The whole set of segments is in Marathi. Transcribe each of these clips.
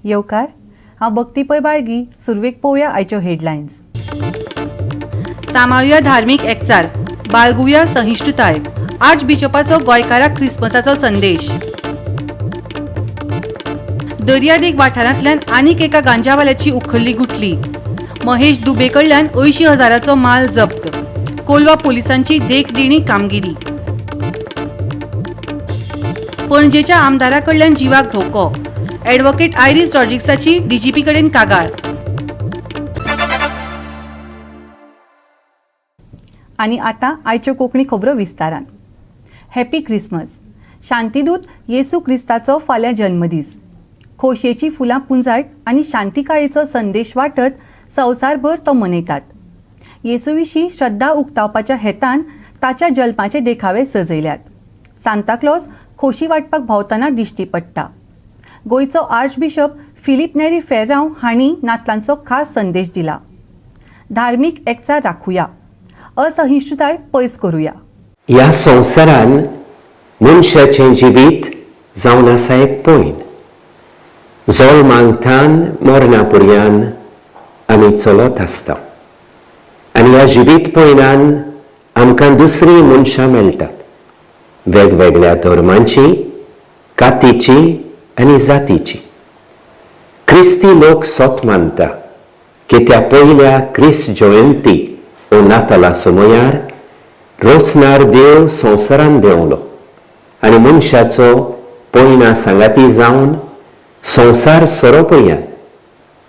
येवकार हांव भक्ती पै बाळगी. सुरवेक पळोवया आयच्यो हेडलायन्स. सांबाळुया धार्मीक एकचार, बाळगुया सहिश्णुताय. आर्च बिशपाचो गोंयकाराक क्रिसमसाचो संदेश. दर्यादेग वाठारांतल्यान आनीक एका गांजावाल्याची उखल्ली गुटली. महेश दुबे कडल्यान 80,000चो माल जप्त. कोलवा पोलिसांची देखदिणी कामगिरी. पणजेच्या आमदारा कडल्यान जिवाक धोको. ॲडव्होकेट आयरिस रॉड्रिग्साची डीजीपी कडेन कागाळ. आनी आतां आयच्यो कोंकणी खबरो विस्तारान. Happy Christmas. शांतीदूत येसू क्रिस्ताचो फाल्यां जन्मदीस. खोशयेची फुलां पुंजायत आनी शांतिकायेचो संदेश वाटत संवसारभर तो मनयतात. येसू विशीं श्रद्धा उक्तावपाच्या हेतान ताच्या जल्माचे देखावे सजयल्यात. सांताक्लॉज खोशी वाटपाक भोंवतना दिश्टी पडटा. गोंयचो आर्च बिशप फिलीप नेरी फेर्रांव हांणी नातलांचो खास संदेश दिला. धार्मीक एकचार राखुया, असहिष्णुताय पयस करुया. ह्या संवसारान मनशाचें जिवीत जावन आसा एक पॉयण. जल्मांतल्यान मरणा पर्यान आमी चलत आसता आनी ह्या जिवीत पॉयणान आमकां दुसरी मनशां मेळटात, वेगवेगळ्या धर्मांची, कातीची आनी जातीची. क्रिस्ती लोक सोत मानता की त्या पयल्या क्रिस्त जयंती ओ नाताला समयार रोसनार देव संवसारान देंवलो आनी मनशाचो पयणा सांगाती जावन संवसार सोरोपर्यंत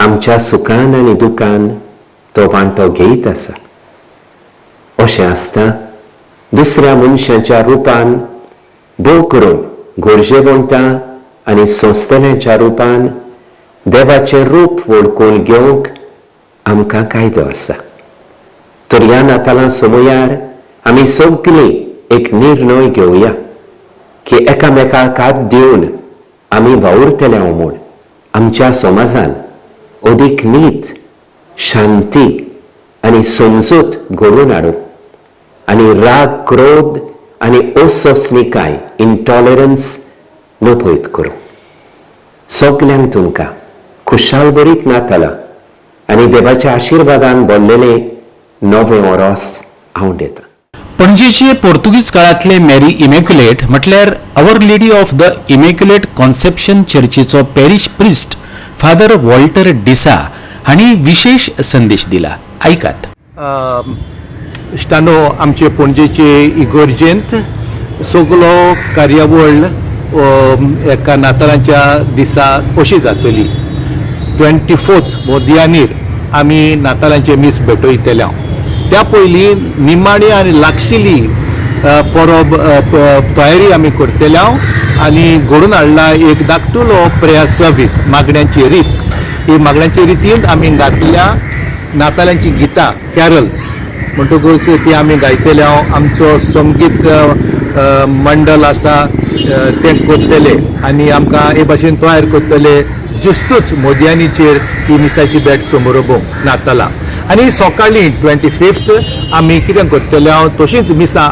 आमच्या सुखान आनी दुखान तो वांटो घेयत आसा. अशें आसता दुसऱ्या मनशाच्या रुपान भोव करून गोरजेवंतां आनी सोंसतल्यांच्या रुपान देवाचें रूप वळखून घेवंक आमकां कायदो आसा. तर ह्या नातालां समयार आमी सगळीं एक निर्णय घेवया की एकामेकाक हात दिवन आमी वावुरतले म्हूण आमच्या समाजान अदीक नीत, शांती आनी समजूत घडोवन हाडूं आनी राग, क्रोध आनी असोसणिकाय, इंटॉलरन्स नपयत करूं. सगल्यांक तुमकां खुशाल बरीत नातालां आनी देवाच्या आशिर्वादान भरलेले नवे वरोस हांव दितां. पणजेचे पोर्तुगीज काळांतले मॅरी इमॅक्युलेट म्हटल्यार Our Lady of the Immaculate Conception चर्चीचो parish priest Father Walter D'Sa हांणी विशेष संदेश दिला. ऐकात. इश्टानो, आमचे पणजेचे इगर्जेंत सगळो कार्यावळ एका नातालांच्या दिसा अशी जातली. 24 मोदयानीर आमी नातालांचे मीस भेटयतले. त्या पयलीं निमाणी आनी लागशिल्ली परब तयारी आमी करतले आनी घडोवन हाडला एक धाकटुलो प्रेयर सर्वीस, मागण्यांची रीत. ही मागण्यांची रितींत आमी घातल्या नातालांची गितां, कॅरल्स म्हणटकूच ती आमी गायतले. आमचो संगीत मंडळ आसा ते करतले आनी आमकां हे भाशेन तयार करतले. जुस्तूच मोदयानीचेर ही मिसाची भेट समारंभ नातालां. आनी सकाळीं 25th आमी कितें करतले तशीच मिसां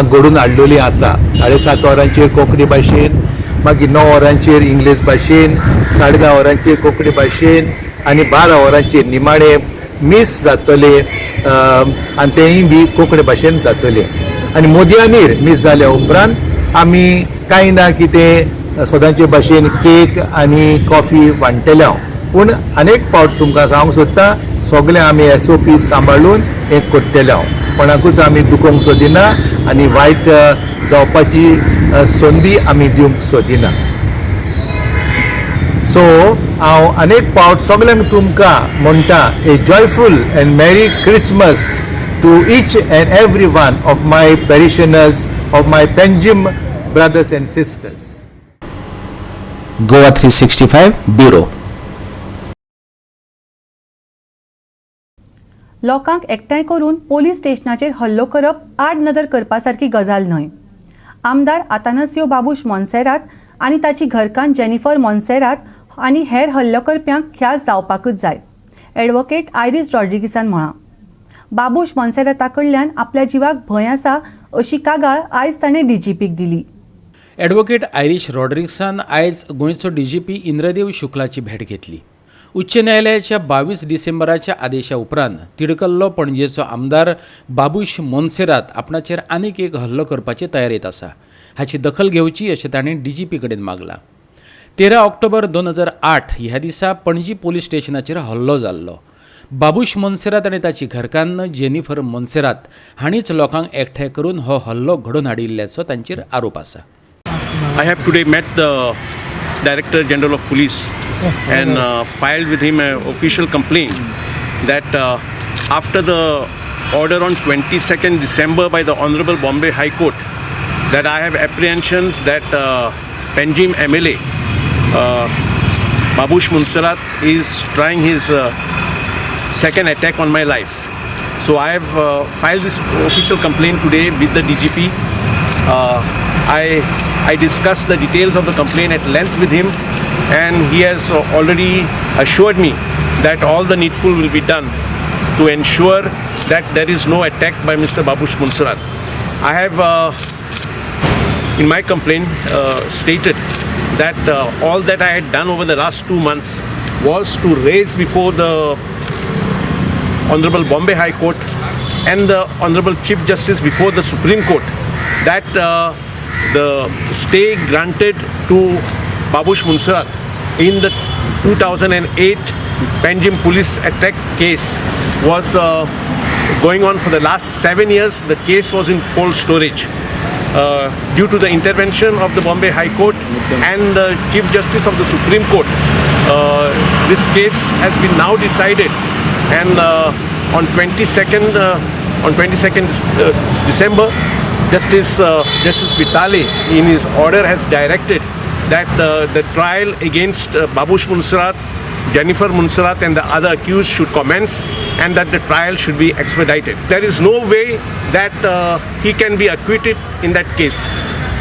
घडोवन हाडलेली आसा. 7:30 वरांचेर कोंकणी भाशेन, मागीर 9 वरांचेर इंग्लीश भाशेन, 10:30 वरांचेर कोंकणी भाशेन आनी 12 वरांचेर निमाणे मीस जातले आनी तेंय बी कोंकणी भाशेन जातले. आनी मोदयानीर मीस जाल्या उपरांत आमी कांय ना कितें सदांचे भाशेन केक आनी कॉफी वांटतले. पूण अनेक फावट तुमकां सांगूंक सोदता, सगळे आमी SOP सांबाळून हें करतले. कोणाकूच आमी दुखोवंक सोदिना आनी वायट जावपाची संदी आमी दिवंक सोदिना. सो हांव अनेक फावट सगळ्यांक तुमकां म्हणटा, a joyful and merry Christmas to each and every one of my parishioners, of my Panjim brothers and sisters. Goa 365 bureau. लोकांक एकठांय करून पोलीस स्टेशनाचेर हल्लो करप आडनदर करपा सारकी गजाल न्हय. आमदार आतानासियो बाबूश मोन्सेरात आनी ताची घरकान्न जेनिफर मोन्सेरात आनी हेर हल्लो करप्यांक ख्यास जावपाकच जाय, ॲडव्होकेट आयरिस रॉड्रिगिसान म्हळां. बाबूश मोन्सेराता कडल्यान आपल्या जिवाक भंय आसा अशी कागाळ आयज ताणें डीजीपीक दिली. ॲडव्होकेट आयरिश रॉड्रिक्सान आयज गोंयचो DGP इंद्रदेव शुक्लाची भेट घेतली. उच्च न्यायालयाच्या 22 डिसेंबराच्या आदेशा उपरांत तिडकल्लो पणजेचो आमदार बाबूश मोन्सेरात आपणाचेर आनीक एक हल्लो करपाचे तयारेत आसा. हाची दखल घेवची अशें ताणें DGP कडेन मागलां. 13 ऑक्टोबर 2008 ह्या दिसा पणजी पोलीस स्टेशनाचेर हल्लो जाल्लो. बाबूश मोन्सेरात आनी ताची घरकान्न जेनिफर मोन्सेरात हांणीच लोकांक एकठांय करून हो हल्लो घडोवन हाडिल्ल्याचो तांचेर आरोप आसा. I have today met the Director General of Police and filed with him an official complaint that after the order on 22nd December by the Honorable Bombay High Court that I have apprehensions that Panjim MLA Babush Munsarat is trying his second attack on my life. So I have filed this official complaint today with the DGP. I discussed the details of the complaint at length with him, and he has already assured me that all the needful will be done to ensure that there is no attack by Mr. Babush Munsarat. I have in my complaint stated that all that I had done over the last 2 months was to raise before the Honorable Bombay High Court and the Honorable Chief Justice before the Supreme Court that the stay granted to Babush Munsarat in the 2008 Panjim police attack case was going on for the last 7 years. The case was in cold storage. Due to the intervention of the Bombay High Court and the Chief Justice of the Supreme Court, this case has been now decided, and on 22nd December, Justice Vitale in his order has directed that the trial against Babush Munsarat, Jennifer Munsarat and the other accused should commence, and that the trial should be expedited. There is no way that he can be acquitted in that case.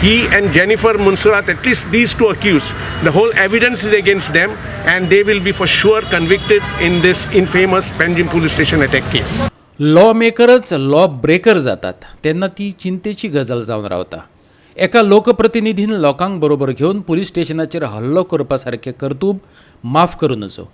He and Jennifer Munsarat, at least these two accused, the whole evidence is against them, and they will be for sure convicted in this infamous Panjim police station attack case. Law मेकरच लॉ ब्रेकर जातात तेन्ना ती चिंतेची गजाल जावन रावता. एका लोकप्रतिनिधीन लोकांक बरोबर घेवन पुलीस स्टेशनाचेर हल्लो करपा सारकें कर्तूब माफ करूं नजो.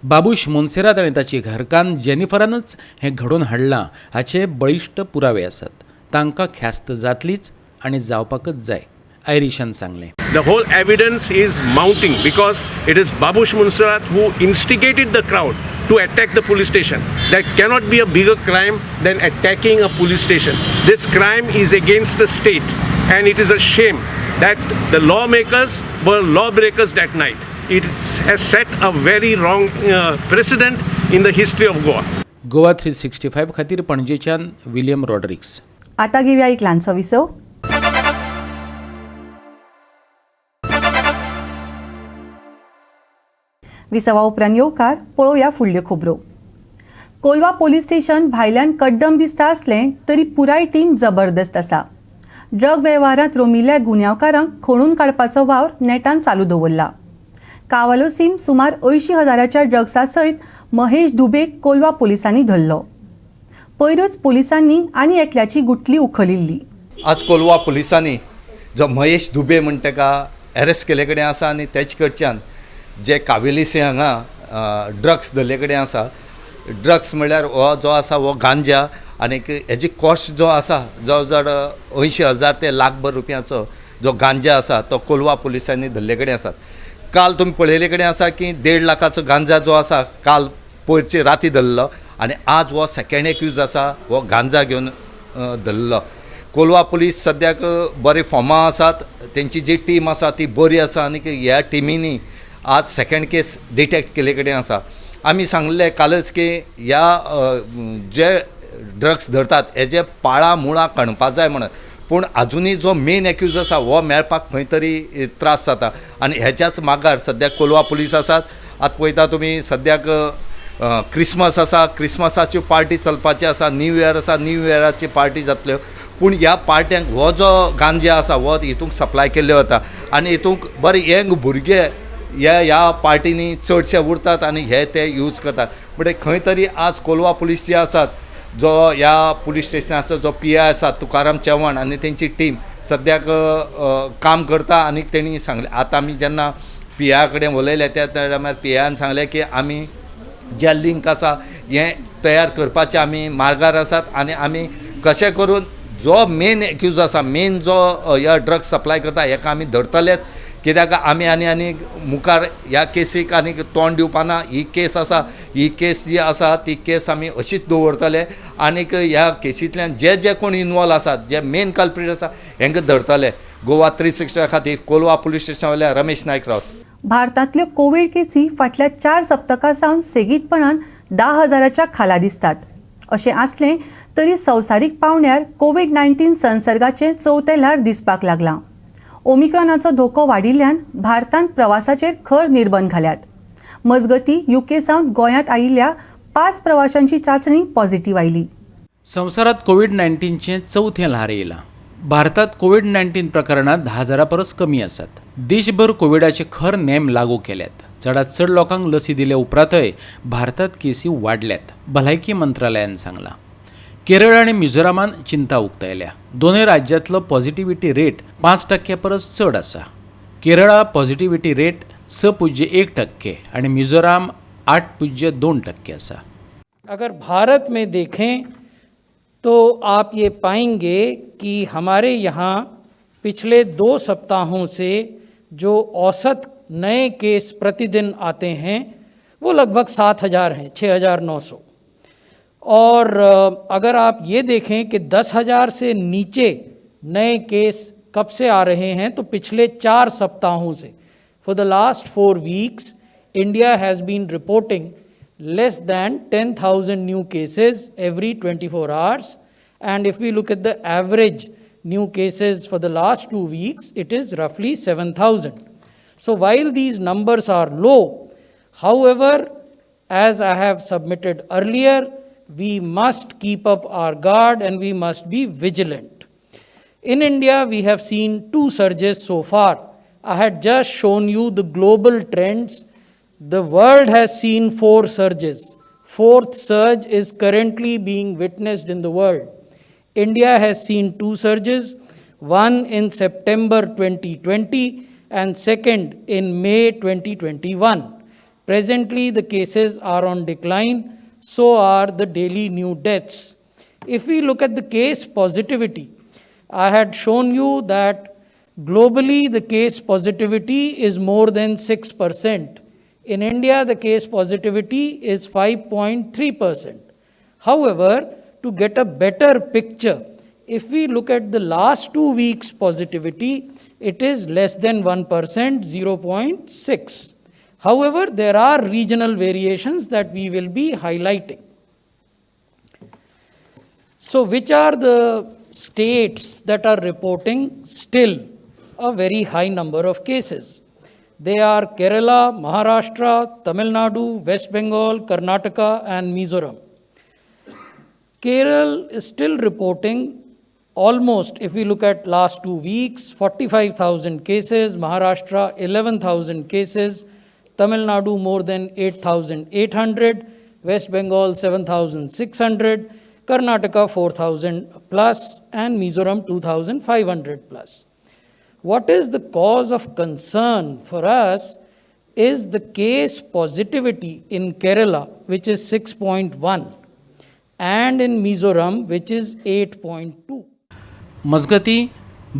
बाबूश मोन्सेरात आनी ताची घरकान्न जेनिफरानच हें घडोवन हाडलां हाचे बळिश्ट पुरावे आसात. तांकां ख्यास्त जातलीच आनी जावपाकच जाय, आयरिशान सांगलें. The whole evidence is mounting because it is Babush Munsarat who instigated the crowd to attack the police station. There cannot be a bigger crime than attacking a police station. This crime is against the state, and it is a shame that the lawmakers were lawbreakers that night. It has set a very wrong precedent in the history of Goa. Goa 365 खातीर पणजेच्यान विलियम रॉड्रिक्स. आता घेऊया एक ल्हानसो विसव. विसवा उपरांत येवकार पळोवया फुडल्यो खबरो. कोलवा पोलीस स्टेशन भायल्यान कड्डम दिसता आसलें तरी पुराय टीम जबरदस्त आसा. ड्रग वेव्हारांत रोमिल्ल्या गुन्यांवकारांक खणून काडपाचो वावर नेटान चालू दवरला. कावालो सीम सुमार 80,000च्या ड्रग्सा सयत महेश दुबेक कोलवा पोलिसांनी धरलो. पयरच पोलिसांनी आनी एकल्याची गुटली उखलिल्ली. आज कोलवा पुलिसांनी जो महेश दुबे म्हणटा ताका अरेस्ट केले कडेन आसा आनी तेचे कडच्यान जे कावेलीसे हांगा ड्रग्स धरले कडेन आसा. ड्रग्स म्हणल्यार हो जो आसा हो गांजा आनी हेजी कॉस्ट जो आसा जवळ जवळ 80,000 ते लाखभर रुपयाचो जो गांजा आसा तो कोलवा पुलिसांनी धरले कडेन आसात. काल तुमी पळयले कडेन आसा की 1.5 लाखाचो गांजा जो आसा काल पयरचे राती धरलो आनी आज हो सेकंड एक्यूज आसा हो गांजा घेवन धरलो. कोलवा पुलीस सद्याक बरे फॉर्मा आसात. तेंची जी टीम आसा ती बरी आसा आनी ह्या टिमीनी आज सेकंड केस डिटेक्ट केले कडेन आसा. आमी सांगलें कालच की ह्या जे ड्रग्स धरतात हेजे पाळा मुळां खणपा जाय म्हणून, पूण आजुनी जो मेन एक्यूज आसा हो मेळपाक खंय तरी त्रास जाता आनी हेच्याच मागार सद्याक कोलवा पुलीस आसात. आतां पळयता तुमी सद्याक क्रिसमस आसा, क्रिसमसाच्यो पार्टी चलपाची आसा, न्यू इयर आसा, न्यू इयराची पार्टी जातल्यो. पूण ह्या पार्ट्यांक हो जो गांजा आसा हो हितूंक सप्लाय केल्लो वता आनी हितूंक बरे यंग भुरगे ह्या पार्टीनी चडशे उरतात आनी हे ते यूज करतात. बट खंय तरी आज कोलवा पुलीस जे आसात जो ह्या पुलीस स्टेशनाचो जो PI आसा तुकाराम चव्हाण आनी तेंची टीम सद्याक काम करता आनी तेणी सांगलें आतां आमी जेन्ना PA कडेन उलयले त्या टायमार PAन सांगलें की आमी जे लिंक आसा हें तयार करपाचे आमी मार्गार आसात आनी आमी कशें करून जो मेन एक्यूज आसा मेन जो ह्या ड्रग्स सप्लाय करता हेका आमी धरतलेच कित्याक आमी आनी मुखार ह्या केसीक आनी तोंड दिवपाना ही केस आसा ही केस जी आसा ती केस आमी अशीच दवरतले आनीक ह्या केसींतल्यान जे कोण इनवॉल्व आसात जे मेन कल्प्रीट आसा हेंकां धरतले गोवा 360 खातीर कोलवा पुलीस स्टेशन वयल्या रमेश नायक रावत. भारतांतल्यो कोविड केसी फाटल्या 4 सप्तकां सावन सेगीतपणान 10,000च्या खाला दिसतात. अशें आसलें तरी संवसारीक पावंड्यार कोविड-19 संसर्गाचें चवथें ल्हार दिसपाक लागलां. ओमिक्रॉनाचो धोको वाडिल्ल्यान भारतांत प्रवासाचेर खर निर्बंध घाल्यात. मजगतीं UK सावन गोंयांत आयिल्ल्या 5 प्रवाशांची चांचणी पॉझिटिव्ह आयली. संवसारात कोविड-19चें चवथें ल्हार येयलां. भारतात कोविड-19 प्रकरणां 10,000 परस कमी आसात. देशभर कोविडाचे खर नेम लागू केल्यात. चडांत चड लोकांक लसी दिले उपरांतय भारतात केसी वाडल्यात, भलायकी मंत्रालयान सांगलां. केरळ आणि मिझोरामान चिंता उक्तायल्या. दोनूय राज्यांतलो पॉझिटिव्हिटी रेट 5% परस चड आसा. केरळा पॉझिटिव्हिटी रेट 6.1% आणि मिझोराम 8.2% आसा. अगर भारत में देखें तो आप ये पाएंगे कि हमारे यहाँ पिछले 2 सप्ताहों से जो औसत नए केस प्रतिदिन आते हैं वो लगभग 7,000 हैं, 6,900. और अगर आप ये देखें कि 10,000 से नीचे नए केस कब से आ रहे हैं तो पिछले 4 सप्ताहों से. For the last 4 weeks India has been reporting less than 10,000 new cases every 24 hours, and if we look at the average new cases for the last 2 weeks, it is roughly 7,000. So while these numbers are low, however, as I have submitted earlier, we must keep up our guard and we must be vigilant. In India, we have seen 2 surges so far. I had just shown you the global trends. The world has seen 4 surges. 4th surge is currently being witnessed in the world. India has seen 2 surges, one in September 2020 and second in May 2021. Presently, the cases are on decline, so are the daily new deaths. If we look at the case positivity, I had shown you that globally the case positivity is more than 6%. In India, the case positivity is 5.3%. However, to get a better picture, if we look at the last 2 weeks positivity, it is less than 1%, 0.6. However, there are regional variations that we will be highlighting. So, which are the states that are reporting still a very high number of cases? They are Kerala, Maharashtra, Tamil Nadu, West Bengal, Karnataka and Mizoram. Kerala is still reporting almost, if we look at last 2 weeks, 45,000 cases, Maharashtra 11,000 cases, Tamil Nadu more than 8,800, West Bengal 7,600, Karnataka 4,000 plus and Mizoram 2,500 plus. What is the cause of concern for us is the case positivity in Kerala, which is 6.1, and in Mizoram, which is 8.2. मजगती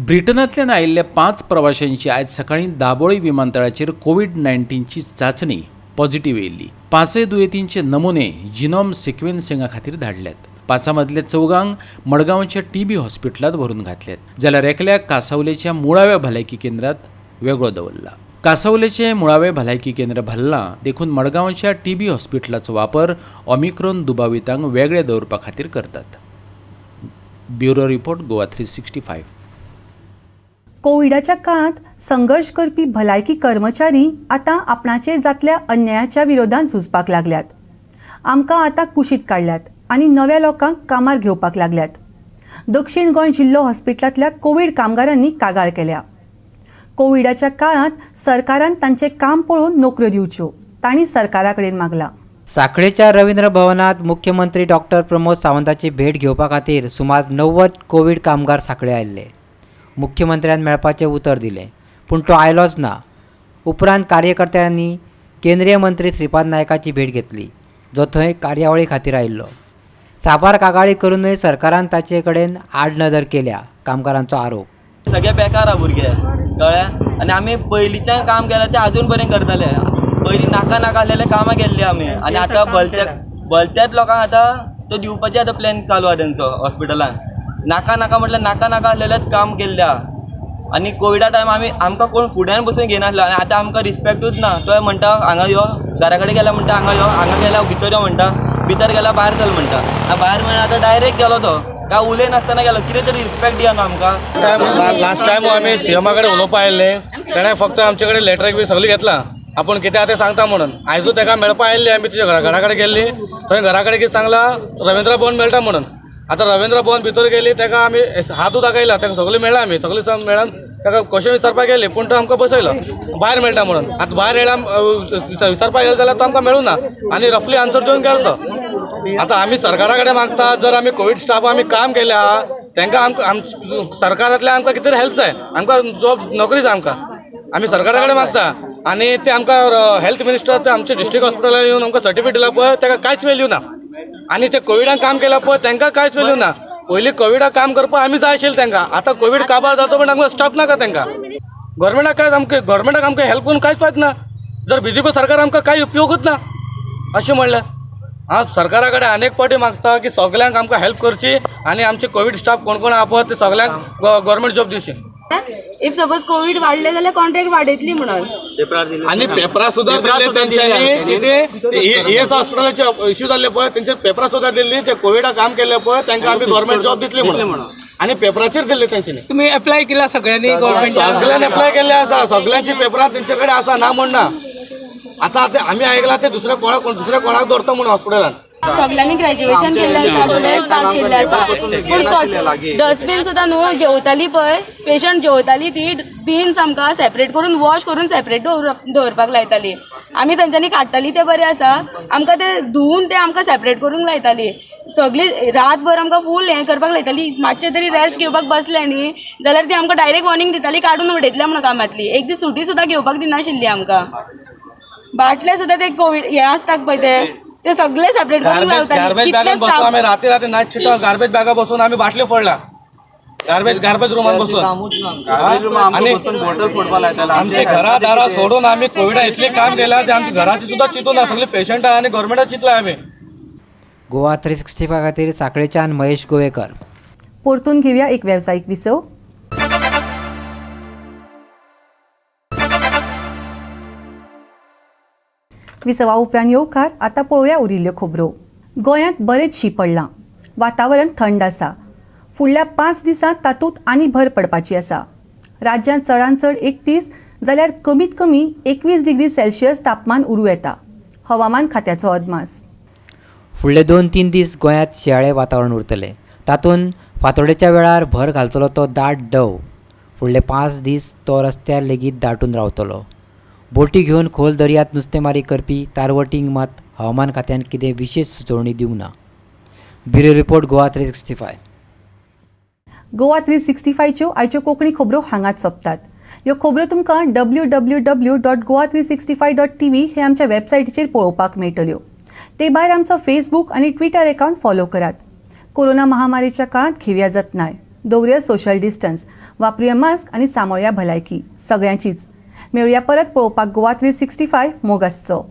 ब्रिटनांतल्यान आयिल्ल्या 5 प्रवाशांची आयज सकाळीं दाबोळी विमानतळाचेर कोविड-19ची चांचणी पॉझिटिव्ह येयल्ली. 5 दुयेंतींचे नमुने जिनोम सिक्वेन्सिंगा खातीर धाडल्यात. 5 मदले 4 मडगांवच्या TB हॉस्पिटलांत व्हरून घातल्यात, जाल्यार एकल्याक कांसावलेच्या मुळाव्या भलायकी केंद्रात वेगळो दवरला. कांसावलेचें मुळावें भलायकी केंद्र भरलां देखून मडगांवच्या TB हॉस्पिटलाचो वापर ओमिक्रॉन दुबावितांक वेगळे दवरपा खातीर करतात. Bureau report Goa 365. कोविडाच्या काळात संघर्ष करपी भलायकी कर्मचारी आतां आपणाचेर जातल्या अन्यायाच्या विरोधात झुजपाक लागल्यात. आमकां आतां कुशीत काडल्यात आनी नव्या लोकांक कामार घेवपाक लागल्यात. दक्षिण गोंय जिल्लो हॉस्पिटलांतल्या कोविड कामगारांनी कागाळ केल्या. कोविडाच्या काळात सरकारान तांचें काम पळोवन नोकऱ्यो दिवच्यो तांणी सरकारा कडेन मागला. सांखळेच्या रवींद्र भवनात मुख्यमंत्री डॉक्टर प्रमोद सावंताची भेट घेवपा खातीर सुमार 90 कोविड कामगार सांखळे आयिल्ले. मुख्यमंत्र्यांक मेळपाचें उतर दिलें, पूण तो आयलोच ना. उपरांत कार्यकर्त्यांनी केंद्रीय मंत्री श्रीपाद नायकाची भेट घेतली, जो थंय कार्यावळी खातीर आयिल्लो. साबार कागाळी करूनय सरकारान ताचे कडेन आडनदर केल्या, कामगारांचो आरोप. सगळे बेकार आहा भुरगे कळ्ळें. आनी आमी पयलींच्यान काम केलें तें आजून बरें करताले. पयलीं नाका नाका आसलेले कामां केल्ली आमी, आनी आतां भलत्याच लोकांक आतां तो दिवपाचे आतां प्लॅन चालू आहा तेंचो हॉस्पिटलान. नाका नाका म्हटल्यार नाका नाका आसलेलेच काम केल्लें आहा. आनी कोविडा टायम आमकां कोण फुड्यान बसून घेयनासलो, आनी आतां आमकां रिस्पेक्टूच ना. तो म्हणटा हांगा यो, घरा कडेन गेल्या म्हणटा हांगा यो, हांगा गेल्या भितर यो म्हणटा, भितर गेल्या भायर चल म्हणटा. भायर म्हळ्यार आतां डायरेक्ट गेलो तो, काय उलय नासतना गेलो. कितें तरी रिस्पेक्ट दिया न्हू आमकां. लास्ट टायम आमी सीएमा कडेन उलोवपा आयिल्ले, ताणें फक्त आमचे कडेन लेटर बी सगळी घेतला आपूण कितें आहा तें सांगता म्हणून. आयजू ताका मेळपा आयिल्ली, आमी तुज्या घरा कडेन गेल्ली, थंय घरा कडेन कितें सांगलां रवींद्र भवन मेळटा म्हणून. आतां रवींद्र भवन भितर गेली, ताका आमी हातू दाखयला, ताका सगळीं मेळ्ळा, आमी सगळीं मेळून ताका क्वेश्चन विचारपाक गेली, पूण तो आमकां बसयलो भायर मेळटा म्हणून. आतां भायर येयला विचारपाक गेलो जाल्यार तो आमकां मेळूं ना, आनी रफली आन्सर दिवन गेलो तो. आतां आमी सरकारा कडेन मागता, जर आमी कोवीड स्टाफ आमी काम केलें आहा तांकां सरकारांतल्यान आमकां कितें हेल्प जाय, आमकां जॉब नोकरी जाय आमकां. आमी सरकारा कडेन मागता, आनी ते आमकां हेल्थ मिनिस्टर ते आमच्या डिस्ट्रिक्ट हॉस्पिटलान येवन आमकां सर्टिफिकेट दिला पळय, ताका कांयच वेल्यू ना. आनी ते कोविडान काम केलां पळय तांकां कांयच वेल्यू ना. पयलीं कोविडाक काम करपाक आमी जाय आशिल्ले तांकां, आतां कोवीड काबार जाता पण आमकां स्टाफ नाका तांकां. गव्हर्मेंटाक आमकां हेल्प करून कांयच फायदो ना. जर बीजेपी सरकार आमकां कांय उपयोगूच ना अशें म्हणल्यार. हांव सरकारा कडेन अनेक फावटी मागता की सगल्यांक आमकां हेल्प करची, आनी आमचे कोवीड स्टाफ कोण कोण आहा पळय ते सगल्यांक गव्हर्मेंट जॉब दिवची. इफ सपोज कोविड वाडले जाल्यार कॉन्ट्रॅक्ट वाडयतली म्हणून. आनी पेपरां सुद्दां दिल्ले तेंच्यांनी, कितें ईएस हॉस्पिटलाचे इश्यू जाल्ले पळय तेंचे पेपरां सुद्दां दिल्ली, ते कोविडाक काम केल्ले पळय तांकां आमी गव्हर्मेंट जॉब दितले म्हणून. आनी पेपराचेर दिल्ले तेंच्यांनी. तुमी एप्लाय केला सगळ्यांनी सगळ्यांनी एप्लाय केल्ले आसा, सगळ्यांची पेपरां तेंचे कडेन आसा, ना म्हण ना. आतां आमी आयकलां ते दुसऱ्या कोणाक दवरता म्हणून हॉस्पिटलान. सगळ्यांनी ग्रॅज्युएशन केल्लें आसा, स्टुडंट पास केल्ले आसा, पूण डस्टबीन सुद्दां न्हू जेवताली पळय, पेशंट जेवताली ती बीन्स आमकां सेपरेट करून वॉश करून सेपरेट दवरपाक लायताली. आमी तेंच्यांनी काडटाली तें बरें आसा, आमकां तें धुवन तें आमकां सेपरेट करूंक लायताली. सगळी रातभर आमकां फूल हें करपाक लायताली. मातशें तरी रेस्ट घेवपाक बसलें न्ही जाल्यार ती आमकां डायरेक्ट वॉर्निंग दिताली, काडून उडयतल्या म्हणून कामांतली. एक दीस सुटी सुद्दां घेवपाक दिनाशिल्ली आमकां. बाटले सुद्दां ते कोवीड हें आसतात पळय ते सगळे सेपरेट करून लावताली. गार्बेज बॅगान बसून आमी राती नायट शिफ्ट गार्बेज बॅगा बसून आमी बाटल्यो फोडला, गार्बेज रुमान बसून. आनी आमची घरा दारा सोडून आमी कोविडा इतलें काम केलां ते आमच्या घराची सुद्दां चिंतून ना, सगळीं पेशंटां आनी गव्हर्मेंटाक चिंतला आमी. गोवा 365 खातीर साखळेच्यान महेश गोवेकर. परतून घेवया एक वेवसायीक विसव. विसवा उपरांत येवकार आतां पळोवया उरिल्ल्यो खबरो. गोंयांत बरेंच शीं पडलां, वातावरण थंड आसा. फुडल्या 5 दिसांत तातूंत आनी भर पडपाची आसा. राज्यांत चडांत चड 31 जाल्यार कमीत कमी 21 डिग्री सेल्सियस तापमान उरूं येता. हवामान खात्याचो अदमास. फुडले 2-3 दीस गोंयांत शियाळें वातावरण उरतलें. तातूंत फांतोडेच्या वेळार भर घालतलो तो दाट दव. फुडले 5 दीस तो रस्त्यार लेगीत दाटून रावतलो. बोटी घेवन खोल दर्यांत नुस्तेमारी करपी तारवटींक मात हवामान खात्यान कितें विशेष सुचोवणी दिवंक ना. Bureau report Goa 365. गोवा 365 च्यो आयच्यो कोंकणी खबरो हांगाच सोंपतात. ह्यो खबरो तुमकां www.goa365.tv हे आमच्या वेबसायटीचेर पळोवपाक मेळटल्यो. ते भायर आमचो फेसबूक आनी ट्विटर अकावंट फॉलो करात. कोरोना महामारीच्या काळांत घेवया जतनाय, दवरया सोशल डिस्टन्स, वापरूया मास्क आनी सांबाळया भलायकी सगळ्यांचीच. मेळुया परत पळोवपाक गोवा 365 मोग आसचो.